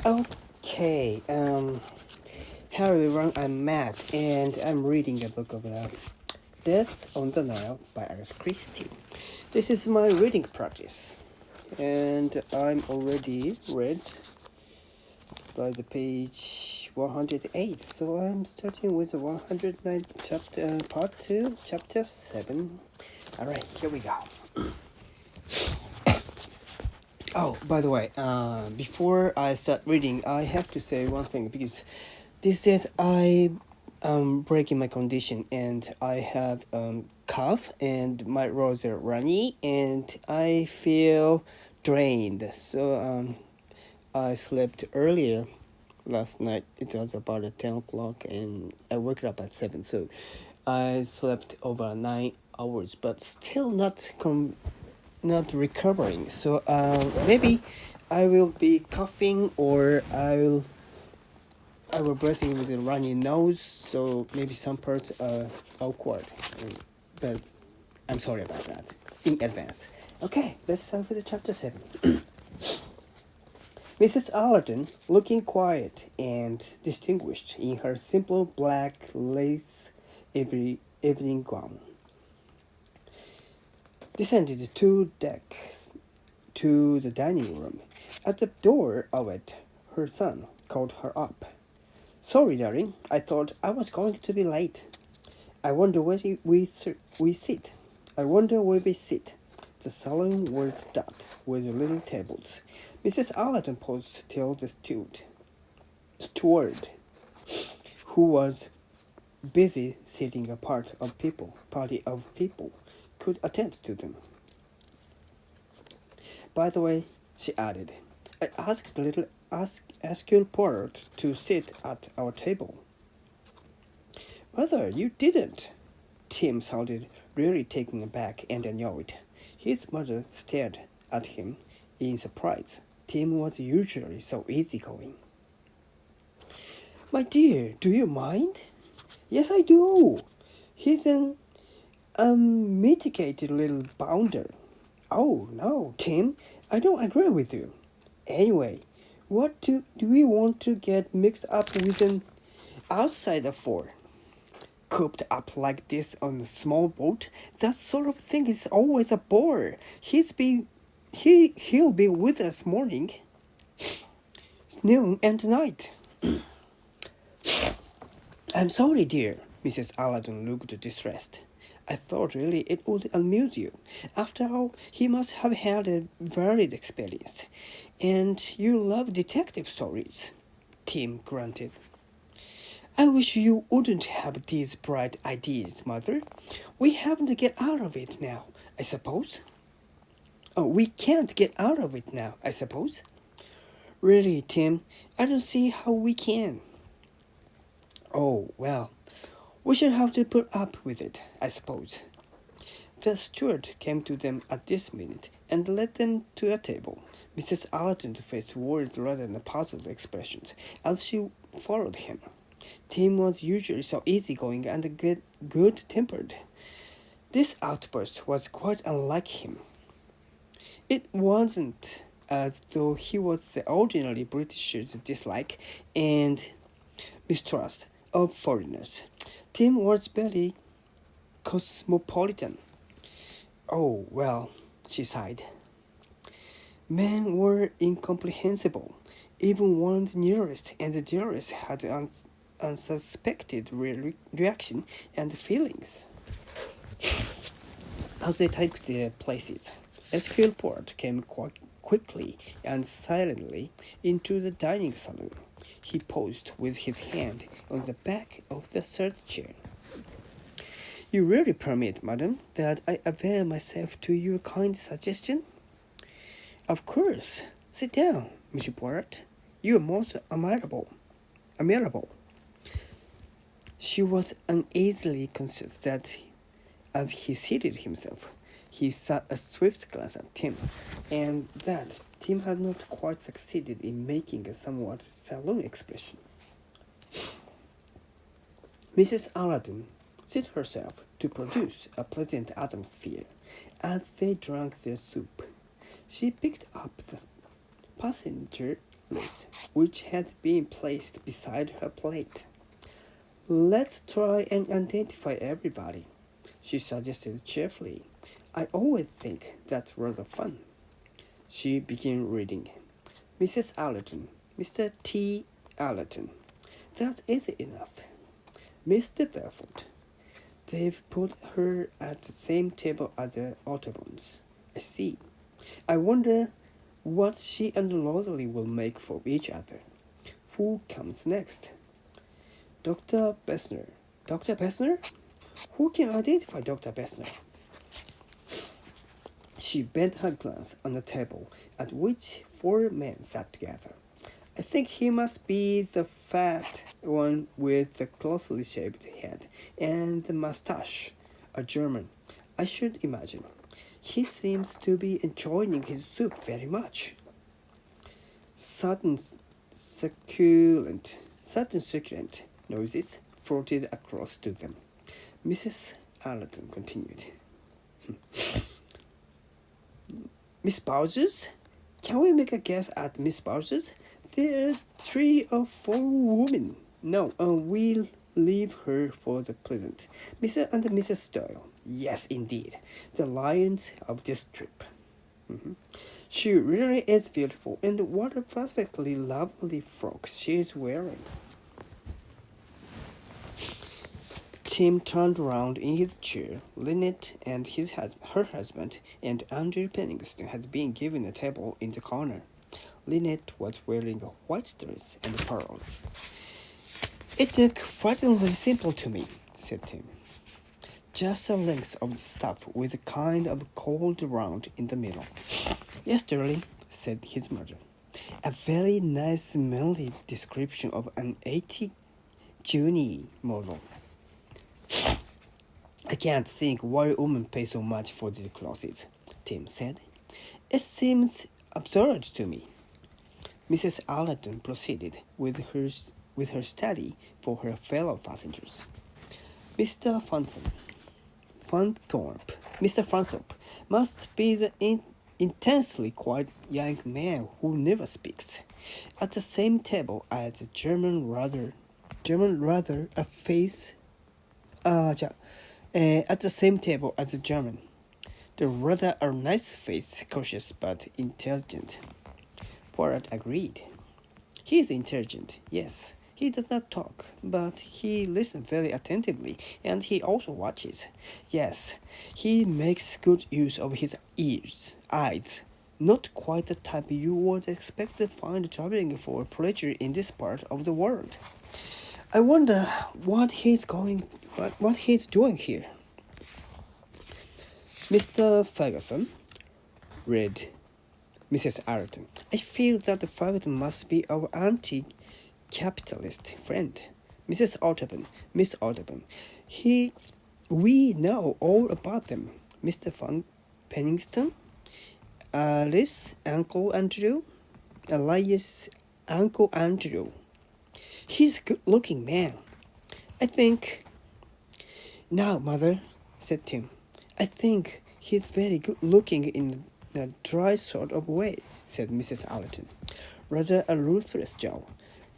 Okay, hello everyone, I'm Matt, and I'm reading a book of Death on the Nile by Agatha Christie. This is my reading practice, and I'm already read by the page 108, so I'm starting with the 109 chapter, part 2, chapter 7. Alright, here we go. Oh, by the way, before I start reading, I have to say one thing, because these days I'm breaking my condition and I have cough and my nose are runny and I feel drained. So I slept earlier last night. It was about 10 o'clock and I woke up at 7. So I slept over 9 hours, but still not recovering. So maybe I will be coughing or I will breathing with a runny nose, so maybe some parts are awkward, but I'm sorry about that in advance. Okay, let's start with the chapter 7. Mrs. Allerton, looking quiet and distinguished in her simple black lace evening gown, descended 2 decks to the dining room. At the door of it, her son called her up. "Sorry, darling, I thought I was going to be late. I wonder where we sit. I wonder where we sit." The salon was stocked with little tables. Mrs. Allerton paused till the steward, who was busy seating a party of people, could attend to them. "By the way," she added, "I asked the little Askew Port to sit at our table." "Mother, you didn't!" Tim sounded really taken aback and annoyed. His mother stared at him in surprise. Tim was usually so easygoing. "My dear, do you mind?" "Yes, I do. He's an unmitigated little bounder." "Oh, no, Tim, I don't agree with you. Anyway, what do we want to get mixed up with an outsider for? Cooped up like this on a small boat, that sort of thing is always a bore. He'll be with us morning, noon, and night." "I'm sorry, dear." Mrs. Allerton looked distressed. "I thought really it would amuse you. After all, he must have had a varied experience. And you love detective stories." Tim grunted. "I wish you wouldn't have these bright ideas, Mother. We haven't to get out of it now, I suppose." "Oh, we can't get out of it now, I suppose." "Really, Tim, I don't see how we can." "Oh, well, we shall have to put up with it, I suppose." The steward came to them at this minute and led them to a table. Mrs. Allerton's face wore rather than puzzled expressions as she followed him. Tim was usually so easygoing and good-tempered. This outburst was quite unlike him. It wasn't as though he was the ordinary Britisher's dislike and mistrust of foreigners. Tim was very cosmopolitan. "Oh, well," she sighed. Men were incomprehensible. Even one's nearest and dearest had unsuspected reaction and feelings. As they took their places, Esquilport came quite quickly and silently into the dining saloon. He paused with his hand on the back of the third chair. "You really permit, madam, that I avail myself to your kind suggestion?" "Of course. Sit down, Monsieur Poirot. You are most amiable." She was uneasily conscious that as he seated himself, he shot a swift glance at Tim, and that Tim had not quite succeeded in making a somewhat saloon expression. Mrs. Allerton set herself to produce a pleasant atmosphere as they drank their soup. She picked up the passenger list, which had been placed beside her plate. Let's try and identify everybody, she suggested cheerfully. I always think that's rather fun. She began reading. Mrs. Allerton, Mr. T. Allerton. That's easy enough. Mr. Belford. They've put her at the same table as the Audubons. I see. I wonder what she and Rosalie will make for each other. Who comes next? Dr. Bessner. Dr. Bessner? Who can identify Dr. Bessner? She bent her glance on the table at which 4 men sat together. I think he must be the fat one with the closely shaped head and the mustache, a German, I should imagine. He seems to be enjoying his soup very much. Certain succulent noises floated across to them. Mrs. Allerton continued. Miss Bowser's? Can we make a guess at Miss Bowser's? There are 3 or 4 women. No, we'll leave her for the present. Mr. and Mrs. Doyle. Yes, indeed. The lions of this trip. She really is beautiful, and what a perfectly lovely frock she is wearing. Tim turned round in his chair. Lynette and her husband and Andrew Penningston had been given a table in the corner. Lynette was wearing a white dress and pearls. It looked frighteningly simple to me, said Tim. Just a length of stuff with a kind of cold round in the middle. Yes, darling, said his mother. A very nice smelly description of an 80 Juni model. I can't think why women pay so much for these clothes, Tim said. It seems absurd to me. Mrs. Allerton proceeded with her study for her fellow passengers. Mr. Fanthorpe must be the intensely quiet young man who never speaks. At the same table as a German rather a face. At the same table as a German. The rather a nice face, cautious but intelligent. Poirot agreed. He is intelligent, yes. He does not talk, but he listens very attentively, and he also watches. Yes, he makes good use of his eyes. Not quite the type you would expect to find traveling for pleasure in this part of the world. I wonder what he's doing here. Mr. Ferguson, read Mrs. Allerton. I feel that Ferguson must be our anti-capitalist friend. Miss Audubon. We know all about them. Mr. Penningston, Alice, Uncle Andrew. He's a good-looking man. I think... Now, Mother, said Tim, I think he's very good-looking in a dry sort of way, said Mrs. Allerton. Rather a ruthless Joe.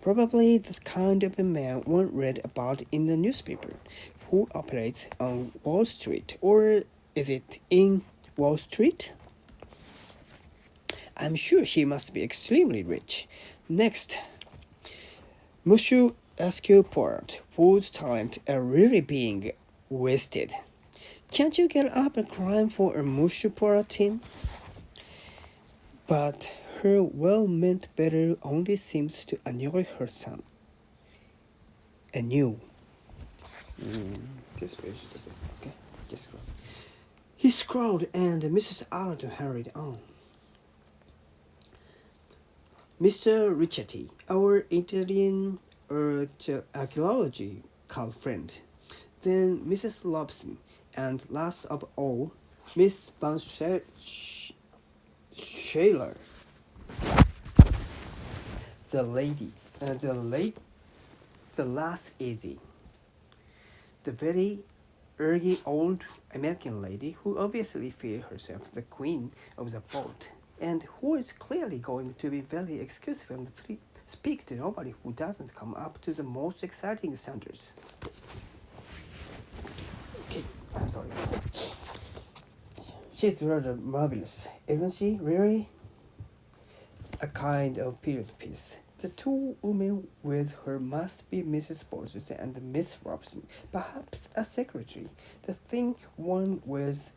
Probably the kind of a man one read about in the newspaper, who operates on Wall Street, or is it in Wall Street? I'm sure he must be extremely rich. Next, Monsieur Askew Poirot, whose talents are really being wasted. Can't you get up a crime for a Monsieur Poirot, Tim? But her well-meant better only seems to annoy her son. Anew. This page, okay, just scroll. He scrawled, and Mrs. Allerton hurried on. Mr. Ricchetti, our Italian archaeological friend. Then Mrs. Lobson, and last of all, Miss Van Shaler. The last easy. The very early old American lady who obviously feels herself the queen of the boat and who is clearly going to be very exclusive and speak to nobody who doesn't come up to the most exciting standards. Okay, I'm sorry. She's rather marvelous, isn't she, really? A kind of period piece. The two women with her must be Mrs. Borges and Miss Robson, perhaps a secretary, the thing one with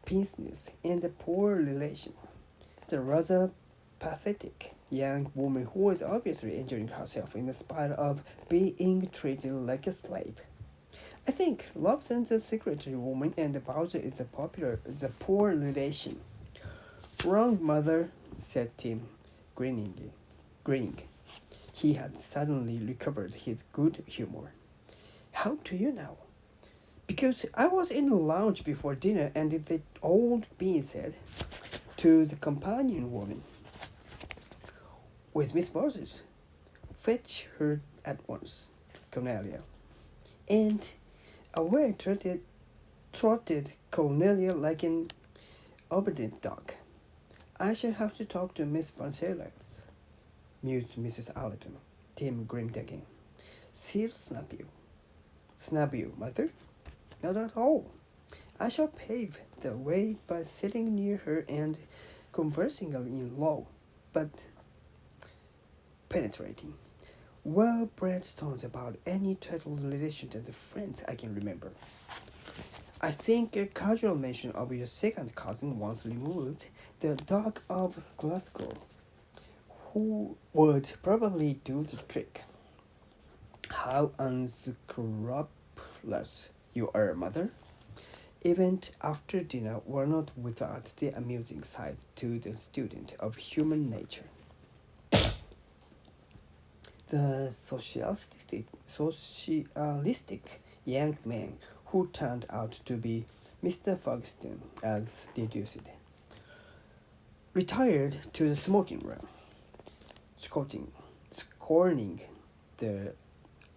business and a poor relation. The rather pathetic young woman who is obviously enjoying herself in spite of being treated like a slave. I think Robson the secretary woman and Bowser is the poor relation. Wrong, mother, said Tim, grinning. He had suddenly recovered his good humor. How do you know? Because I was in the lounge before dinner and the old bean said to the companion woman, "With Miss Borges. Fetch her at once, Cornelia." And away trotted Cornelia like an obedient dog. "I shall have to talk to Miss Vanceller," mused Mrs. Allerton. Tim grinned again. "She'll snub you." "Snub you, mother?" "Not at all. I shall pave the way by sitting near her and conversing in low, but penetrating, well-bred tones about any total relations and friends I can remember. I think a casual mention of your second cousin once removed, the Duke of Glasgow, who would probably do the trick." "How unscrupulous you are, mother." Event after dinner were not without the amusing side to the student of human nature. The socialistic young man who turned out to be Mr. Ferguson, as deduced, retired to the smoking room, scorning the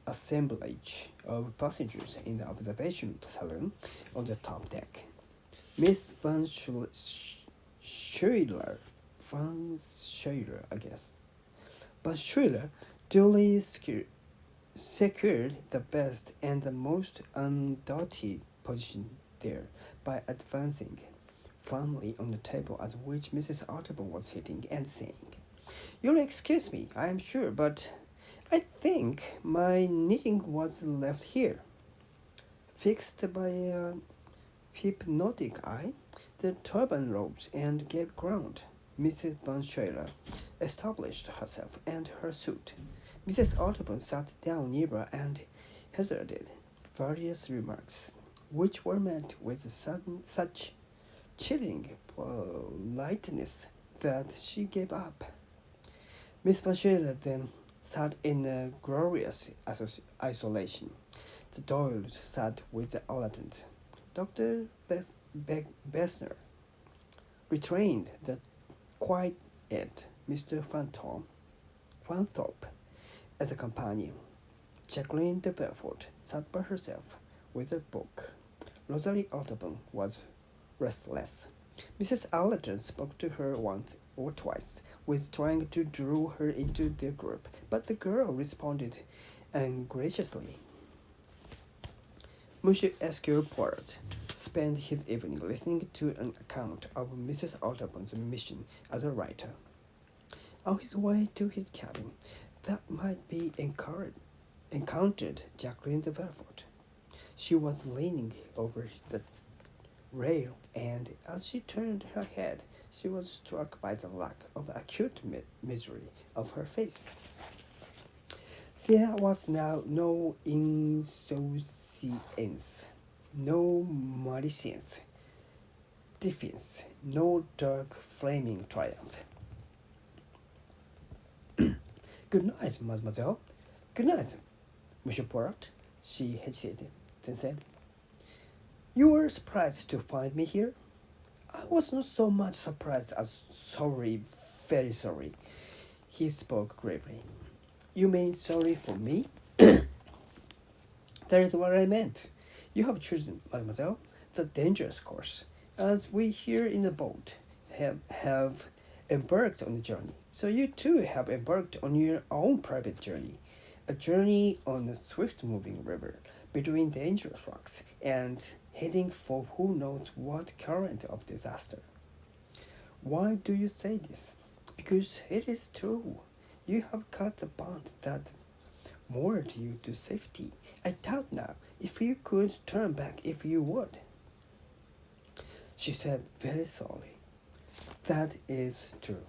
assemblage of passengers in the observation saloon on the top deck. Miss Van Schuyler, duly secured the best and the most undoubted position there by advancing firmly on the table at which Mrs. Arterburn was sitting and saying, "You'll excuse me, I am sure, but I think my knitting was left here." Fixed by a hypnotic eye, the turban rose and gave ground. Mrs. Van Schuyler established herself and her suit. Mrs. Arterburn sat down nearby and hazarded various remarks, which were met with such chilling politeness that she gave up. Miss Van Schuyler then sat in a glorious isolation. The Doyles sat with the Allerton. Dr. Bessner retained the quiet Mr. Fanthorpe as a companion. Jacqueline de Belfort sat by herself with a book. Rosalie Arterburn was restless. Mrs. Allerton spoke to her once or twice, with trying to draw her into their group, but the girl responded ungraciously. Monsieur Esquire Poirot spent his evening listening to an account of Mrs. Arterburn's mission as a writer. On his way to his cabin, that might be encountered Jacqueline de Belfort. She was leaning over the rail, and as she turned her head, she was struck by the lack of acute misery of her face. There was now no insouciance, no malicious defiance, no dark flaming triumph. "Good night, mademoiselle." "Good night, Monsieur Poirot," she hesitated, then said, "You were surprised to find me here?" "I was not so much surprised as sorry, very sorry." He spoke gravely. "You mean sorry for me?" "That is what I meant. You have chosen, mademoiselle, the dangerous course, as we here in the boat have embarked on the journey. So you too have embarked on your own private journey, a journey on a swift-moving river between dangerous rocks and heading for who knows what current of disaster. Why do you say this? Because it is true. You have cut a bond that moored you to safety. I doubt now if you could turn back if you would. She said very slowly, "That is true."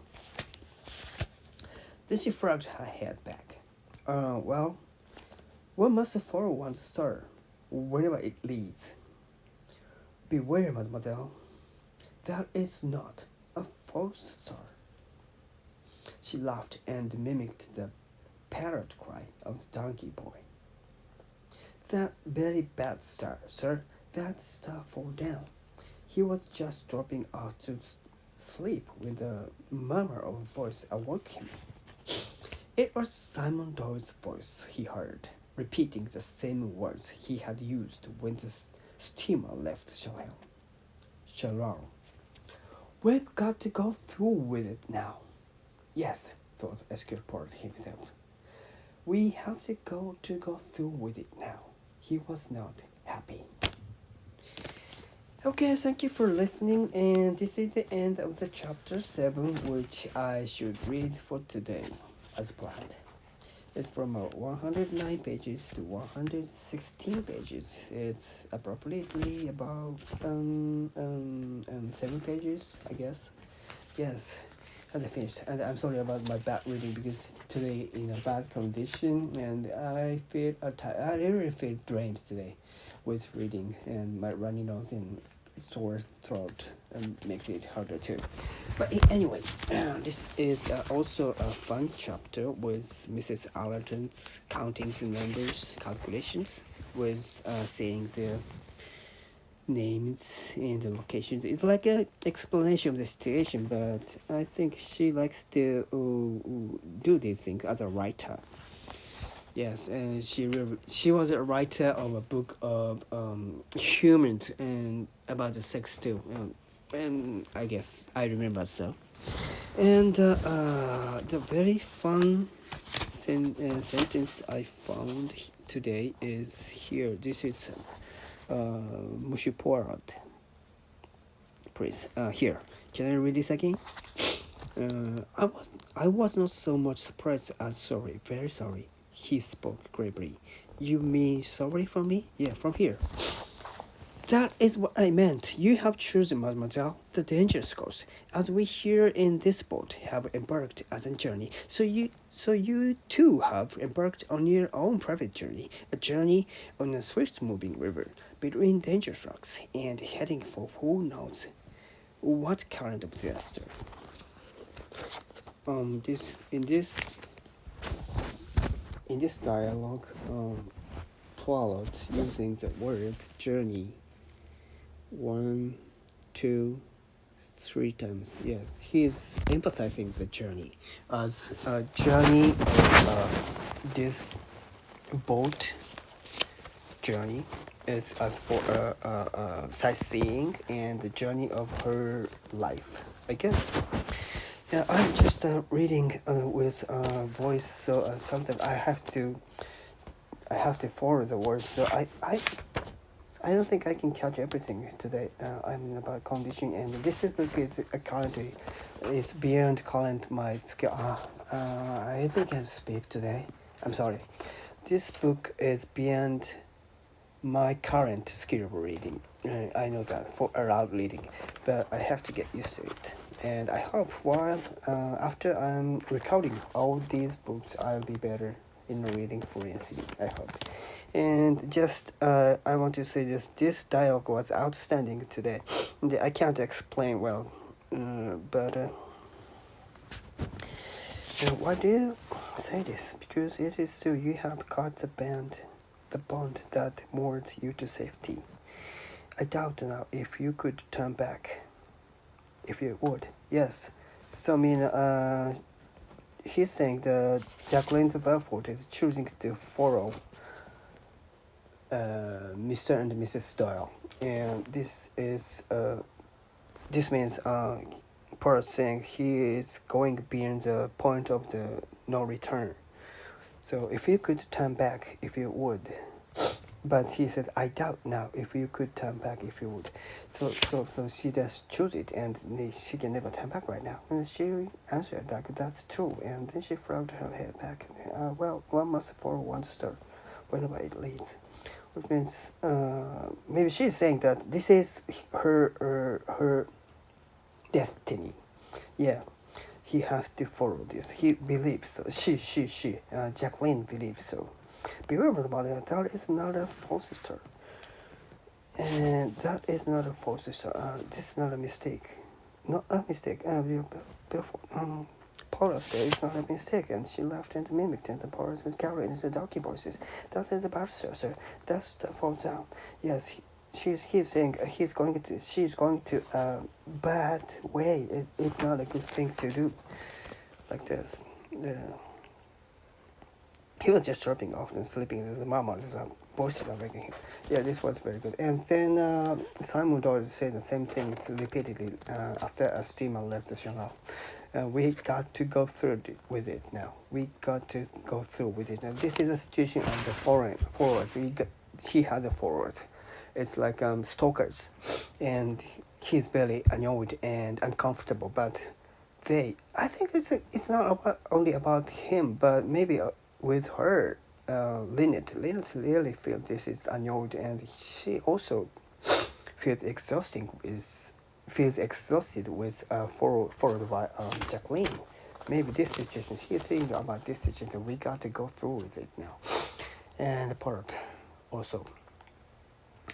Then she shrugged her head back. Well, one must follow one's star, wherever it leads. Beware, mademoiselle. That is not a false star. She laughed and mimicked the parrot cry of the donkey boy. That very bad star, sir. That star fall down. He was just dropping off to sleep when the murmur of a voice awoke him. It was Simon Doyle's voice he heard, repeating the same words he had used when the steamer left Chalon. We've got to go through with it now. Yes, thought Esquiport himself. We have to go through with it now. He was not happy. Okay, thank you for listening, and this is the end of the chapter 7, which I should read for today, as planned. It's from 109 pages to 116 pages. It's approximately about 7 pages, I guess. Yes, and I finished. And I'm sorry about my bad reading because today in a bad condition, and I really feel drained today with reading, and my runny nose and sore throat makes it harder too. But anyway, this is also a fun chapter with Mrs. Allerton's counting the numbers, calculations, with saying the names and the locations. It's like an explanation of the situation, but I think she likes to do these things as a writer. Yes, and she was a writer of a book of humans and about the sex too, and I guess I remember so. And the very fun sentence I found today is here. This is Monsieur Poirot. Please, here. Can I read this again? I was not so much surprised as sorry, very sorry. He spoke gravely. You mean sorry for me? Yeah, from here. That is what I meant. You have chosen, mademoiselle, the dangerous course, as we here in this boat have embarked as a journey. So you too have embarked on your own private journey, a journey on a swift-moving river between dangerous rocks and heading for who knows what kind of disaster. In this dialogue, Poirot using the word journey 1, 2, 3 times. Yes, he's emphasizing the journey as a journey of this boat journey is as for sightseeing and the journey of her life, I guess. Yeah, I'm just reading with voice, so sometimes I have to follow the words. So I don't think I can catch everything today. I'm in a bad condition, and this book is currently is beyond current my skill. I think I can speak today. I'm sorry. This book is beyond my current skill of reading. I know that for loud reading, but I have to get used to it. And I hope while after I'm recording all these books, I'll be better in reading fluency. I hope. And just I want to say this dialogue was outstanding today. I can't explain well, but why do you say this? Because it is true. You have caught the bond that moors you to safety. I doubt now if you could turn back. If you would, yes. So I mean, he's saying that Jacqueline de Belfort is choosing to follow Mr. and Mrs. Doyle, and this means part saying he is going beyond the point of the no return. So if you could turn back, if you would. But he said, I doubt now if you could turn back, if you would. So she just chose it, and she can never turn back right now. And she answered like, that's true. And then she frowned her head back. Well, one must follow one's star, wherever it leads. Which means maybe she's saying that this is her destiny. Yeah, he has to follow this. He believes so. She, Jacqueline believes so. Be remember about it, that is not a false star. And that is not a false star. This is not a mistake. Not a mistake. Paula said it's not a mistake, and she laughed and mimicked, and the Paula says, carrying the darky voices. That is the bad sir. That's the fall down. Yes, he's saying she's going to bad way. It's not a good thing to do like this. He was just dropping off and sleeping. The mama voices are waking him. Yeah, this was very good. And then Simon Doyle said the same things repeatedly after a steamer left the channel. We got to go through with it now. We got to go through with it. And this is a situation on the forwards. He has a forward. It's like stalkers. And he's very annoyed and uncomfortable. But I think it's not only about him, but maybe with her, Lynette really feels this is annoyed, and she also feels exhausted with followed by Jacqueline. Maybe this situation, he's thinking about this situation, we got to go through with it now. And the part also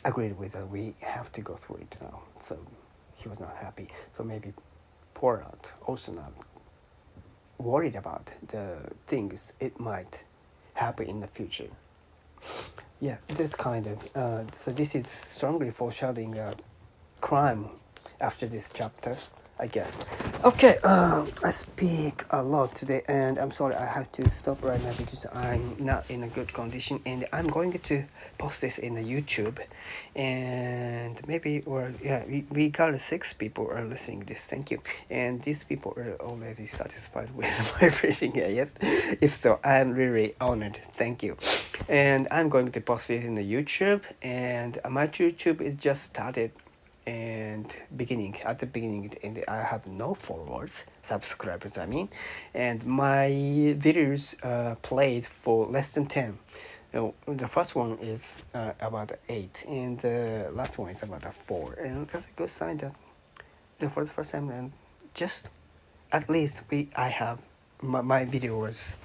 agreed with that we have to go through it now. So he was not happy. So maybe Porat also not worried about the things it might happen in the future. Yeah, this kind of so this is strongly foreshadowing a crime after this chapter, I guess. Okay, I speak a lot today, and I'm sorry I have to stop right now because I'm not in a good condition, and I'm going to post this in the YouTube, and maybe we got 6 people are listening this. Thank you, and these people are already satisfied with my reading yet. If so, I'm really honored. Thank you, and I'm going to post it in the YouTube, and my YouTube is just started. And at the beginning, and I have no followers, subscribers I mean, and my videos played for less than 10. The first one is about 8, and the last one is about 4, and that's a good sign that for the first time, and just at least I have my video was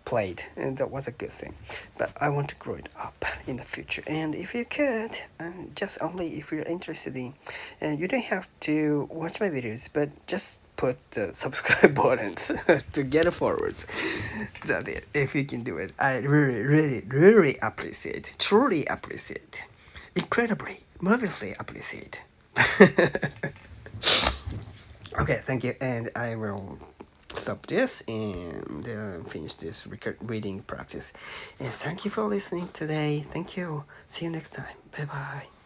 played, and that was a good thing. But I want to grow it up in the future, and if you could, just only if you're interested in, and you don't have to watch my videos, but just put the subscribe buttons to get forwards. That's it. If you can do it, I really appreciate, truly appreciate, incredibly, marvelously appreciate. Okay, thank you, and I will stop this and finish this reading practice. And thank you for listening today. Thank you. See you next time. Bye bye.